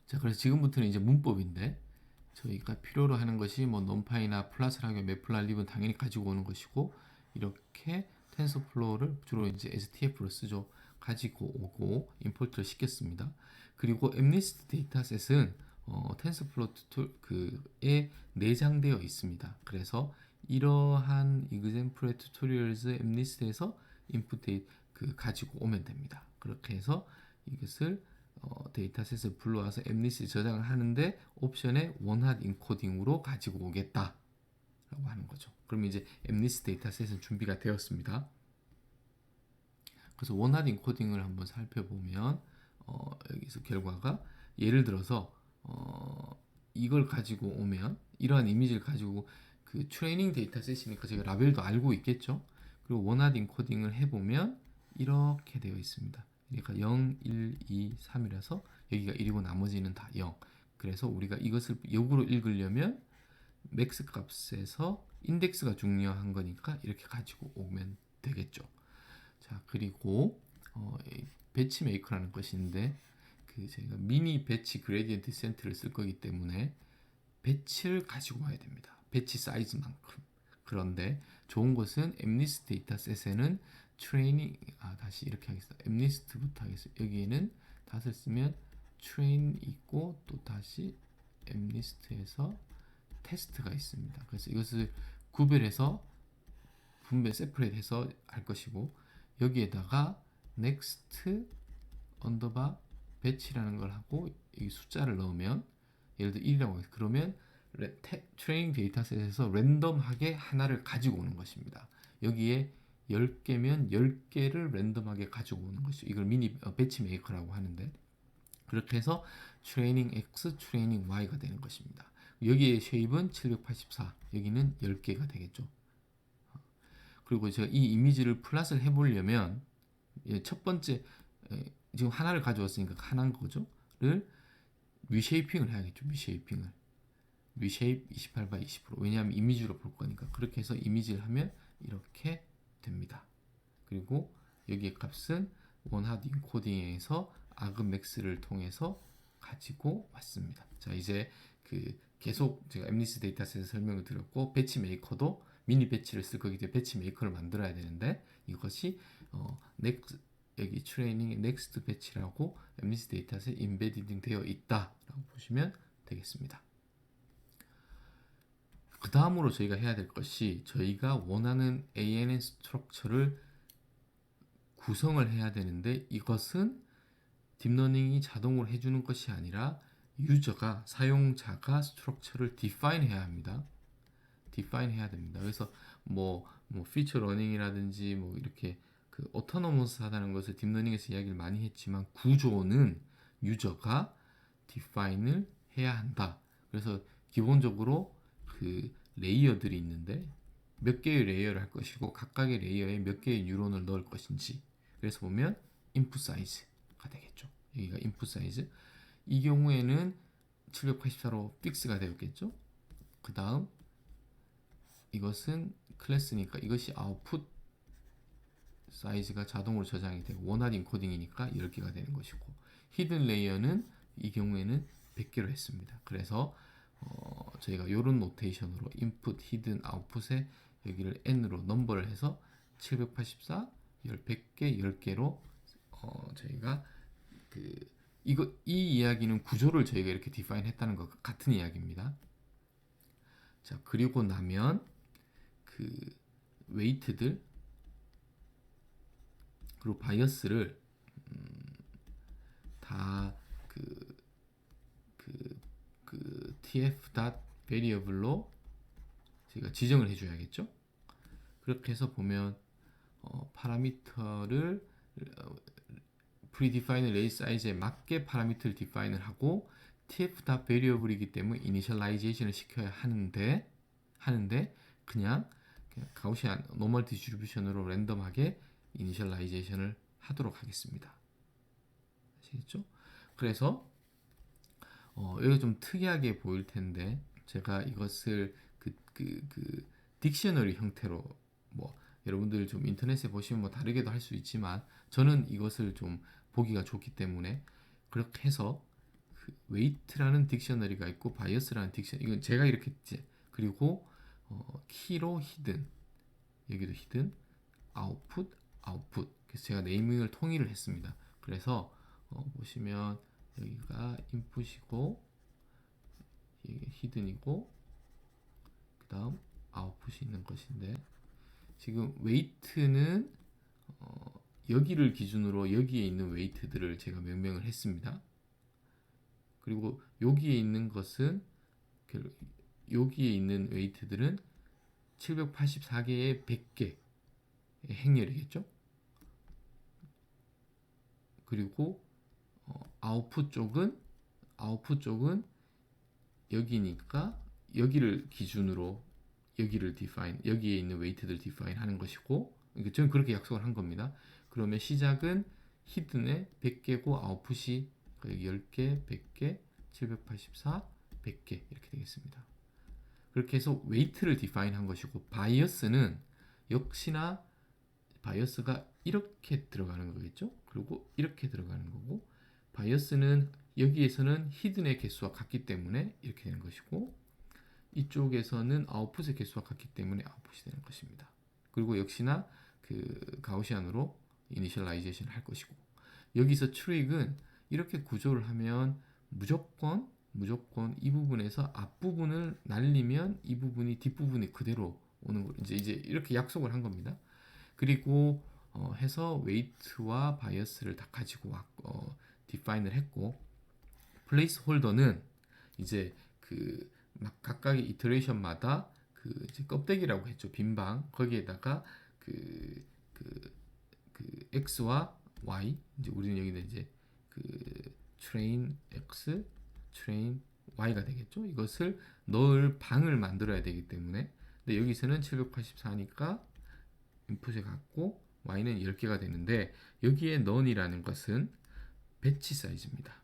자, 그래서 지금부터는 이제 문법인데 저희가 필요로 하는 것이 뭐 넘파이나 플러스라고 매플랄립은 당연히 가지고 오는 것이고 이렇게 텐서플로우를 주로 이제 STF로 쓰죠. 가지고 오고 임포트를 시켰습니다. 그리고 엠니스트 데이터셋은 텐서플로우 그에 내장되어 있습니다. 그래서 이러한 example tutorials 엠니스트에서 인풋 가지고 오면 됩니다. 그렇게 해서 이것을 데이터셋을 불러와서 엠니스 저장을 하는데 옵션에 원핫 인코딩으로 가지고 오겠다 라고 하는 거죠. 그럼 이제 엠니스 데이터셋은 준비가 되었습니다. 그래서 원핫 인코딩을 한번 살펴보면 여기서 결과가 예를 들어서 이걸 가지고 오면 이러한 이미지를 가지고 그 트레이닝 데이터셋이니까 제가 라벨도 알고 있겠죠. 그리고 원핫 인코딩을 해보면 이렇게 되어 있습니다. 그러니까 0, 1, 2, 3이라서 여기가 1이고 나머지는 다 0. 그래서 우리가 이것을 역으로 읽으려면 맥스 값에서 인덱스가 중요한 거니까 이렇게 가지고 오면 되겠죠. 자, 그리고 배치 메이커라는 것인데 저희가 미니 배치 그레디언트 센트를 쓸 거기 때문에 배치를 가지고 와야 됩니다. 배치 사이즈만큼. 그런데 좋은 것은 엠니스트 데이터셋에는 트레이닝 다시 이렇게 하겠습니다. 엠니스트부터 하겠습니다. 여기에는 닷을 쓰면 트레인 있고 또 다시 엠니스트에서 테스트가 있습니다. 그래서 이것을 구별해서 분배 세퍼레이트해서 할 것이고 여기에다가 next 언더바 배치라는 걸 하고 이 숫자를 넣으면 예를 들어 1이라고 해서 그러면 트레이닝 데이터셋에서 랜덤하게 하나를 가지고 오는 것입니다. 여기에 10개면 10개를 랜덤하게 가지고 오는 것이죠. 이걸 미니 배치 메이커라고 하는데 그렇게 해서 트레이닝 X, 트레이닝 Y가 되는 것입니다. 여기의 쉐입은 784, 여기는 10개가 되겠죠. 그리고 제가 이 이미지를 플랫을 해보려면 첫 번째 지금 하나를 가져왔으니까 하나인 거죠.를 리쉐이핑을 해야겠죠. 리쉐이핑을 리쉐입 28 by 20% 왜냐하면 이미지로 볼 거니까 그렇게 해서 이미지를 하면 이렇게 됩니다. 그리고 여기의 값은 원핫 인코딩에서 아그맥스를 통해서 가지고 왔습니다. 자, 이제 계속 제가 엠니스 데이터셋 설명을 드렸고 배치 메이커도 미니 배치를 쓸 거기 때문에 배치 메이커를 만들어야 되는데 이것이 넥스 여기 트레이닝의 넥스트 배치라고 엠니스 데이터셋 인베디딩 되어 있다라고 보시면 되겠습니다. 그 다음으로 저희가 해야 될 것이 저희가 원하는 ANN 스트럭처를 구성을 해야 되는데 이것은 딥러닝이 자동으로 해주는 것이 아니라 유저가 사용자가 스트럭처를 디파인 해야 합니다. 디파인 해야 됩니다. 그래서 뭐 피처 러닝이라든지 뭐 이렇게 오토노머스하다는 것을 딥러닝에서 이야기를 많이 했지만 구조는 유저가 디파인을 해야 한다. 그래서 기본적으로 레이어들이 있는데 몇 개의 레이어를 할 것이고 각각의 레이어에 몇 개의 뉴런을 넣을 것인지 그래서 보면 인풋 사이즈가 되겠죠. 여기가 인풋 사이즈 이 경우에는 784로 픽스가 되었겠죠. 그 다음 이것은 클래스니까 이것이 아웃풋 사이즈가 자동으로 저장이 되고 원활 인코딩이니까 10개가 되는 것이고 히든 레이어는 이 경우에는 100개로 했습니다. 그래서 저희가 이런 노테이션으로 인풋, 히든, 아웃풋에 여기를 n으로 넘버를 해서 784, 100개, 10개로 저희가 이 이야기는 구조를 저희가 이렇게 디파인 했다는 것 같은 이야기입니다. 자, 그리고 나면 웨이트들 그리고 바이어스를 다 tf.variable로 저희가 지정을 해줘야겠죠. 그렇게 해서 보면 파라미터를 predefined array size에 맞게 파라미터를 디파인을 하고 tf.variable이기 때문에 initialization을 시켜야 하는데 그냥 가우시안 노멀 디스트리뷰션으로 랜덤하게 이니셜라이제이션을 하도록 하겠습니다. 아시겠죠? 그래서 여기가 좀 특이하게 보일 텐데 제가 이것을 딕셔너리 형태로 여러분들 좀 인터넷에 보시면 다르게도 할 수 있지만 저는 이것을 좀 보기가 좋기 때문에 그렇게 해서 그 weight라는 딕셔너리가 있고 bias라는 딕셔너리, 이건 제가 이렇게 했지. 그리고 키로 hidden, 여기도 hidden, output, output. 그래서 제가 네이밍을 통일을 했습니다. 그래서 보시면 여기가 input이고 이게 hidden이고 그 다음 output이 있는 것인데, 지금 weight는 여기를 기준으로 여기에 있는 웨이트들을 제가 명명을 했습니다. 그리고 여기에 있는 것은 여기에 있는 웨이트들은 784개의 100개 행렬이겠죠. 그리고 아웃풋 쪽은 여기니까 여기를 기준으로 여기를 define, 여기에 있는 웨이트들 define 하는 것이고, 그러니까 저는 그렇게 약속을 한 겁니다. 그러면 시작은 히든의 100개고 아웃풋이 10개, 100개, 784, 100개 이렇게 되겠습니다. 그렇게 해서 웨이트를 define 한 것이고, 바이어스는 역시나 바이어스가 이렇게 들어가는 거겠죠. 그리고 이렇게 들어가는 거고, 바이어스는 여기에서는 히든의 개수와 같기 때문에 이렇게 되는 것이고, 이쪽에서는 아웃풋의 개수와 같기 때문에 아웃풋이 되는 것입니다. 그리고 역시나 그 가우시안으로 이니셜라이제이션을 할 것이고, 여기서 트릭은 이렇게 구조를 하면 무조건 이 부분에서 앞부분을 날리면 이 부분이 뒷부분이 그대로 오는 거, 이제 이렇게 약속을 한 겁니다. 그리고 해서 웨이트와 바이어스를 다 가지고 디파인을 했고, 플레이스 홀더는 이제 그 막 각각의 이터레이션마다 그 이제 껍데기라고 했죠. 빈방, 거기에다가 그 x와 y, 이제 우리는 여기는 이제 그 트레인 x, 트레인 y가 되겠죠. 이것을 넣을 방을 만들어야 되기 때문에, 근데 여기서는 784니까 인풋에 갖고 y는 10개가 되는데, 여기에 none이라는 것은 배치 사이즈입니다.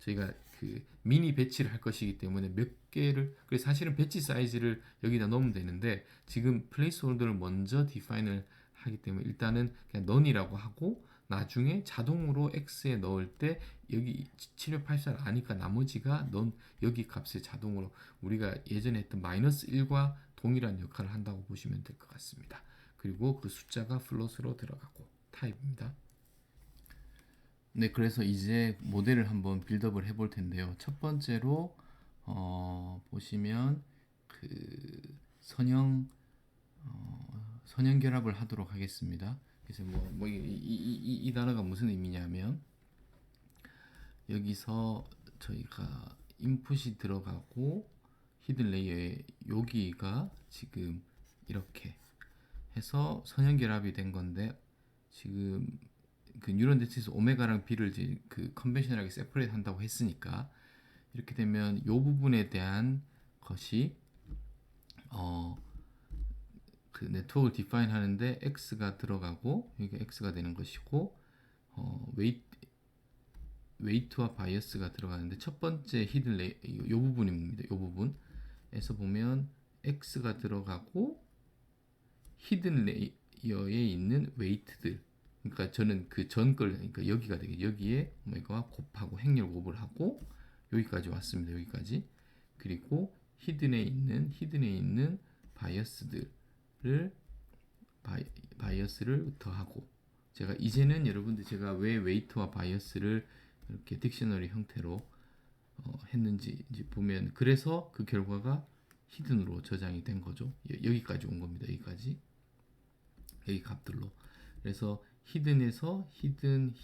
저희가 그 미니 배치를 할 것이기 때문에 몇 개를, 그래서 사실은 배치 사이즈를 여기다 넣으면 되는데, 지금 플레이스 홀더를 먼저 디파인을 하기 때문에 일단은 그냥 none이라고 하고, 나중에 자동으로 x에 넣을 때 여기 784를 아니까 나머지가 non, 여기 값에 자동으로 우리가 예전에 했던 -1과 동일한 역할을 한다고 보시면 될 것 같습니다. 그리고 그 숫자가 플롯으로 들어가고 타입입니다. 네, 그래서 이제 모델을 한번 빌드업을 해볼 텐데요. 첫 번째로 보시면 그 선형 결합을 하도록 하겠습니다. 그래서 이 단어가 무슨 의미냐면, 여기서 저희가 인풋이 들어가고 히든 레이어에 여기가 지금 이렇게 해서 선형 결합이 된 건데, 지금 그 뉴런 덴시티에서 오메가랑 b를 이제 그 컨벤셔널하게 세퍼레이트 한다고 했으니까, 이렇게 되면 이 부분에 대한 것이 그 네트워크를 디파인 하는데 x가 들어가고 여기가 x가 되는 것이고, 웨이트와 바이어스가 들어가는데, 첫 번째 히든 레이 이 부분입니다. 이 부분에서 보면 x가 들어가고 히든 레이어에 있는 웨이트들, 그러니까 저는 그 전 걸, 그러니까 여기가 되게 여기에 오메가와 곱하고 행렬 곱을 하고 여기까지 왔습니다. 여기까지. 그리고 히든에 있는 바이어스들을 바이어스를 더하고, 제가 이제는 여러분들 제가 왜 웨이트와 바이어스를 이렇게 딕셔너리 형태로 했는지 이제 보면, 그래서 그 결과가 히든으로 저장이 된 거죠. 여기까지 온 겁니다. 여기 값들로. 그래서 히든에서 히든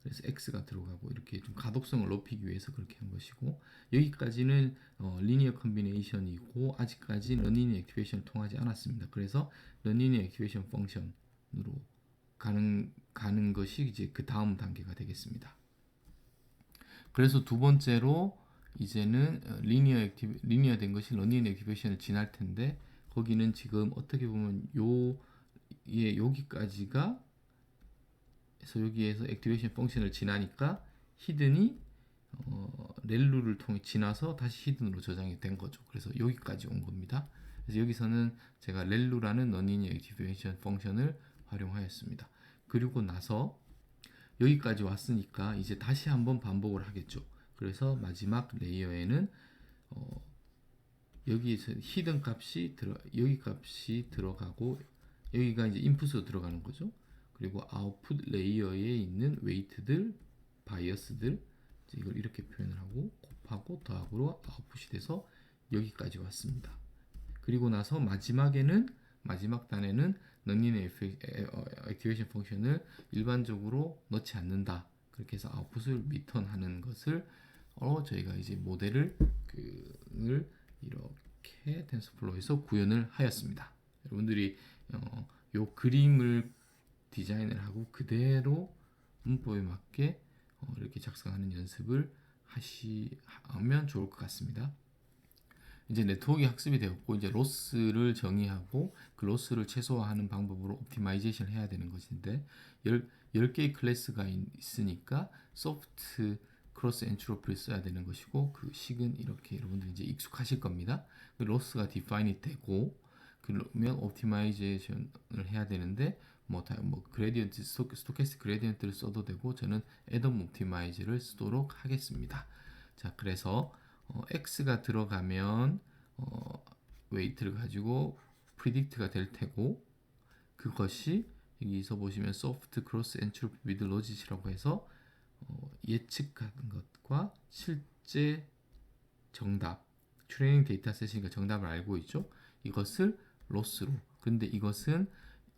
그래서 x가 들어가고, 이렇게 좀 가독성을 높이기 위해서 그렇게 한 것이고, 여기까지는 리니어 컨비네이션이고 아직까지 런리니어 액티베이션을 통하지 않았습니다. 그래서 런리니어 액티베이션 펑션으로 가는 것이 이제 그 다음 단계가 되겠습니다. 그래서 두 번째로 이제는 리니어 된 것이 런리니어 액티베이션을 지날 텐데, 거기는 지금 어떻게 보면 여기까지가 해서 여기에서 액티베이션 펑션을 지나니까 히든이 렐루를 통해 지나서 다시 히든으로 저장이 된 거죠. 그래서 여기까지 온 겁니다. 그래서 여기서는 제가 렐루라는 너니니 액티베이션 펑션을 활용하였습니다. 그리고 나서 여기까지 왔으니까 이제 다시 한번 반복을 하겠죠. 그래서 마지막 레이어에는 여기에서 히든 값이 여기 값이 들어가고 여기가 이제 인풋으로 들어가는 거죠. 그리고 아웃풋 레이어에 있는 웨이트들, 바이어스들 이걸 이렇게 표현을 하고 곱하고 더하고로 아웃풋이 돼서 여기까지 왔습니다. 그리고 나서 마지막 단에는 넌리니어 액티베이션 펑션을 일반적으로 넣지 않는다. 그렇게 해서 아웃풋을 리턴하는 것을 저희가 이제 모델을 이렇게 텐서플로우에서 구현을 하였습니다. 여러분들이 요 그림을 디자인을 하고 그대로 문법에 맞게 이렇게 작성하는 연습을 하면 좋을 것 같습니다. 이제 네트워크 학습이 되었고 이제 로스를 정의하고 그 로스를 최소화하는 방법으로 옵티마이제이션을 해야 되는 것인데 10개의 클래스가 있으니까 소프트 크로스 엔트로피를 써야 되는 것이고 그 식은 이렇게 여러분들 이제 익숙하실 겁니다. 그 로스가 디파인이 되고 그러면 옵티마이제이션을 해야 되는데 뭐 그레디언트 스토캐스틱 그레디언트를 써도 되고 저는 애덤 옵티마이저를 쓰도록 하겠습니다. 자, 그래서 x가 들어가면 웨이트를 가지고 프리딕트가 될 테고 그것이 여기서 보시면 소프트 크로스 엔트로피 위드 로짓이라고 해서 예측하는 것과 실제 정답 트레이닝 데이터셋이니까 정답을 알고 있죠. 이것을 로스로 근데 이것은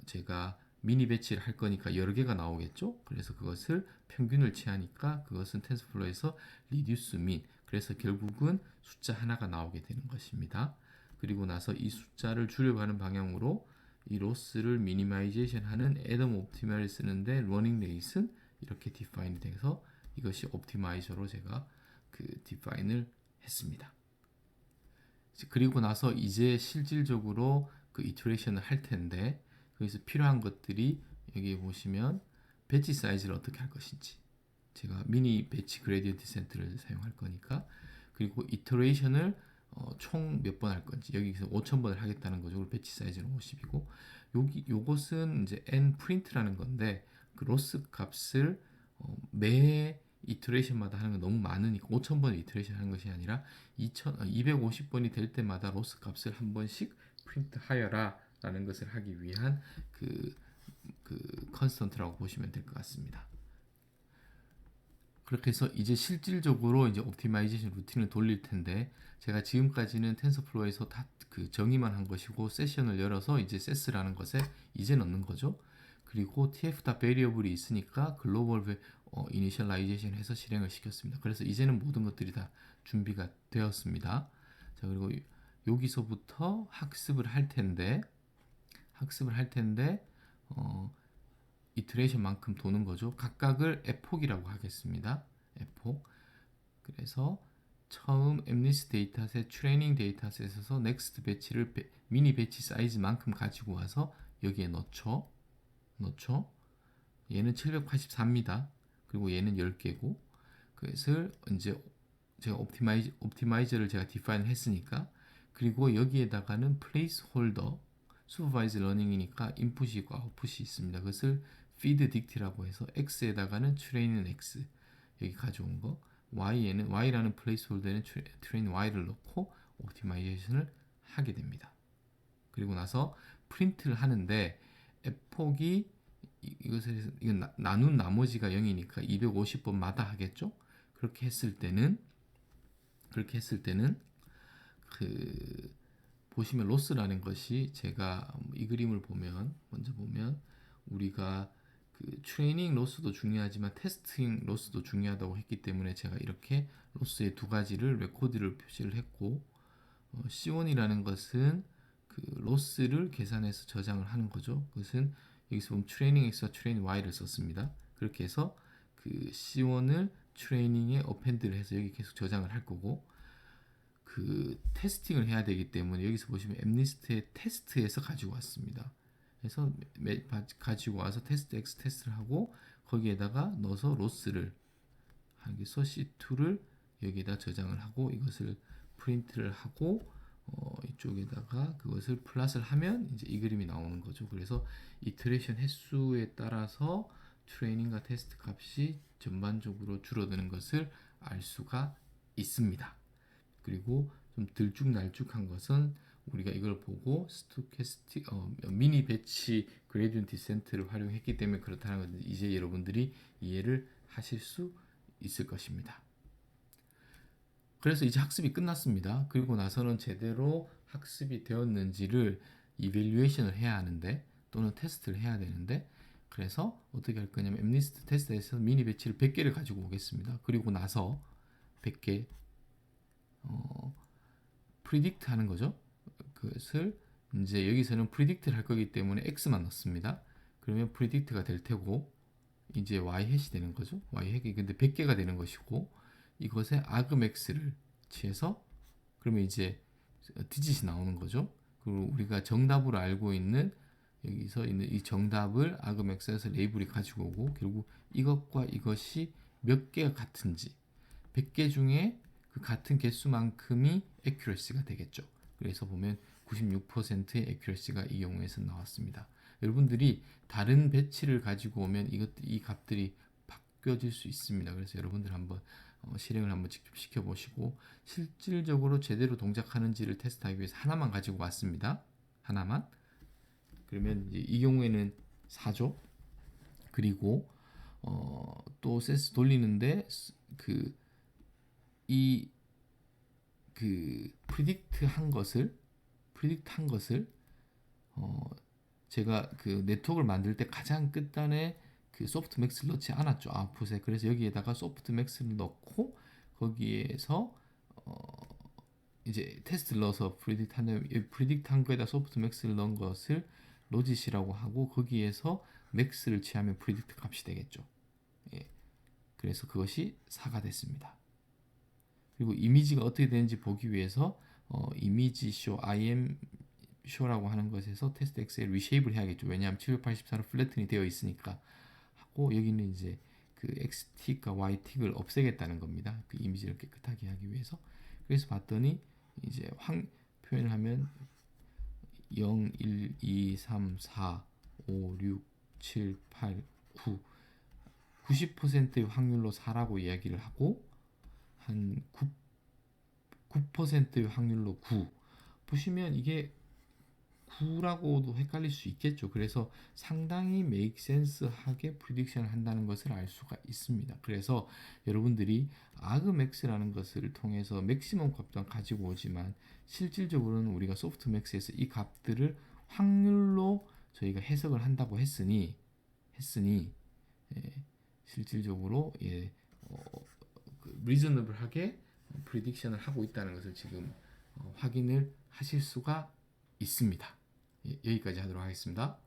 제가 미니 배치를 할 거니까 여러 개가 나오겠죠. 그래서 그것을 평균을 취하니까 그것은 텐서플로우에서 리듀스 민 그래서 결국은 숫자 하나가 나오게 되는 것입니다. 그리고 나서 이 숫자를 줄여가는 방향으로 이 로스를 미니마이제이션 하는 애덤 옵티마를 쓰는데 러닝 레이스는 이렇게 디파인이 돼서 이것이 옵티마이저로 제가 디파인을 했습니다. 그리고 나서 이제 실질적으로 그 이터레이션을 할 텐데 그래서 필요한 것들이 여기 보시면 배치 사이즈를 어떻게 할 것인지 제가 미니 배치 그레디언트 센트를 사용할 거니까 그리고 이터레이션을 총 몇 번 할 건지 여기서 5,000번을 하겠다는 거죠. 배치 사이즈는 50이고 요것은 이제 n 프린트라는 건데 그 로스 값을 매 이터레이션마다 하는 건 너무 많으니까 5,000번을 이터레이션 하는 것이 아니라 250번이 될 때마다 로스 값을 한 번씩 프린트 하여라 라는 것을 하기 위한 그 컨스턴트라고 보시면 될 것 같습니다. 그렇게 해서 이제 실질적으로 이제 옵티마이제이션 루틴을 돌릴 텐데 제가 지금까지는 텐서플로우에서 다 그 정의만 한 것이고 세션을 열어서 이제 세스라는 것에 이제 넣는 거죠. 그리고 tf 베리어블이 있으니까 글로벌 이니셜라이제이션 해서 실행을 시켰습니다. 그래서 이제는 모든 것들이 다 준비가 되었습니다. 자, 그리고 여기서부터 학습을 할 텐데 이터레이션만큼 도는 거죠. 각각을 에폭이라고 하겠습니다. 에폭. 그래서 처음 엠니스 데이터셋, 트레이닝 데이터셋에서 넥스트 배치를 미니 배치 사이즈만큼 가지고 와서 여기에 넣죠. 얘는 784입니다. 그리고 얘는 10개고. 그래서 이제 제가 옵티마이저를 제가 디파인 했으니까 그리고 여기에다가는 플레이스홀더 슈퍼바이즈 러닝이니까 인풋이 있고 아웃풋이 있습니다. 그것을 feed dict라고 해서 x에다가는 트레인은 x 여기 가져온 거 y라는 플레이스홀더에는 트레인 y를 넣고 옵티마이제이션을 하게 됩니다. 그리고 나서 프린트를 하는데 폭이 이건 나눈 나머지가 0이니까 250번마다 하겠죠. 그렇게 했을 때는 보시면 로스라는 것이 제가 이 그림을 먼저 보면 우리가 트레이닝 로스도 중요하지만 테스팅 로스도 중요하다고 했기 때문에 제가 이렇게 로스의 두 가지를 레코드를 표시를 했고 C1이라는 것은 로스를 계산해서 저장을 하는 거죠. 그것은 여기서 보면 트레이닝 X와 트레이닝 Y를 썼습니다. 그렇게 해서 C1을 트레이닝에 어펜드를 해서 여기 계속 저장을 할 거고 테스팅을 해야 되기 때문에 여기서 보시면 엠니스트의 테스트에서 가지고 왔습니다. 그래서 가지고 와서 테스트 X 테스트를 하고 거기에다가 넣어서 로스를 여기서 C2를 여기에다 저장을 하고 이것을 프린트를 하고 이쪽에다가 그것을 플랫을 하면 이제 이 그림이 나오는 거죠. 그래서 이터레이션 횟수에 따라서 트레이닝과 테스트 값이 전반적으로 줄어드는 것을 알 수가 있습니다. 그리고 좀 들쭉날쭉한 것은 우리가 이걸 보고 스토캐스틱 미니 배치 그레디언트 디센트를 활용했기 때문에 그렇다는 것을 이제 여러분들이 이해를 하실 수 있을 것입니다. 그래서 이제 학습이 끝났습니다. 그리고 나서는 제대로 학습이 되었는지를 이밸류에이션을 해야 하는데 또는 테스트를 해야 되는데 그래서 어떻게 할 거냐면 엠니스트 테스트에서 미니 배치를 100개를 가지고 오겠습니다. 그리고 나서 100개 프리딕트 하는 거죠. 그것을 이제 여기서는 프리딕트를 할 거기 때문에 x만 넣습니다. 그러면 프리딕트가 될 테고 이제 y 해시 되는 거죠. y 핵이 근데 100개가 되는 것이고 이것에 argmax를 취해서 그러면 이제 디짓이 나오는 거죠. 그리고 우리가 정답으로 알고 있는 여기서 있는 이 정답을 argmax에서 레이블이 가지고 오고 결국 이것과 이것이 몇 개가 같은지 100개 중에 그 같은 개수만큼이 accuracy가 되겠죠. 그래서 보면 96%의 accuracy가 이 경우에서 나왔습니다. 여러분들이 다른 배치를 가지고 오면 이 값들이 바뀌어질 수 있습니다. 그래서 여러분들 한번 실행을 한번 직접 시켜보시고 실질적으로 제대로 동작하는지를 테스트하기 위해서 하나만 가지고 왔습니다. 하나만. 그러면 이제 이 경우에는 4죠. 그리고 또 센스 돌리는데 프리딕트 한 것을 제가 그 네트워크를 만들 때 가장 끝단에 그 소프트맥스를 넣지 않았죠. 아웃풋에. 그래서 여기에다가 소프트맥스를 넣고 거기에서 이제 테스트를 넣어서 프리딕트 한 거에다 소프트맥스를 넣은 것을 로짓이라고 하고 거기에서 맥스를 취하면 프리딕트 값이 되겠죠. 예. 그래서 그것이 4가 됐습니다. 그리고 이미지가 어떻게 되는지 보기 위해서 이미지 쇼, IM 쇼라고 하는 것에서 테스트 엑셀 리쉐입을 해야겠죠. 왜냐하면 784로 플래튼이 되어 있으니까 하고 여기는 이제 그 X틱과 Y틱을 없애겠다는 겁니다. 그 이미지를 깨끗하게 하기 위해서. 그래서 봤더니 이제 표현을 하면 0, 1, 2, 3, 4, 5, 6, 7, 8, 9 90%의 확률로 4라고 이야기를 하고 한 9%의 확률로 9 보시면 이게 9라고도 헷갈릴 수 있겠죠. 그래서 상당히 make sense 하게 프리딕션을 한다는 것을 알 수가 있습니다. 그래서 여러분들이 argmax라는 것을 통해서 맥시멈 값도 가지고 오지만 실질적으로는 우리가 소프트맥스에서 이 값들을 확률로 저희가 해석을 한다고 했으니 실질적으로 리저너블하게 프리딕션을 하고 있다는 것을 지금 확인을 하실 수가 있습니다. 여기까지 하도록 하겠습니다.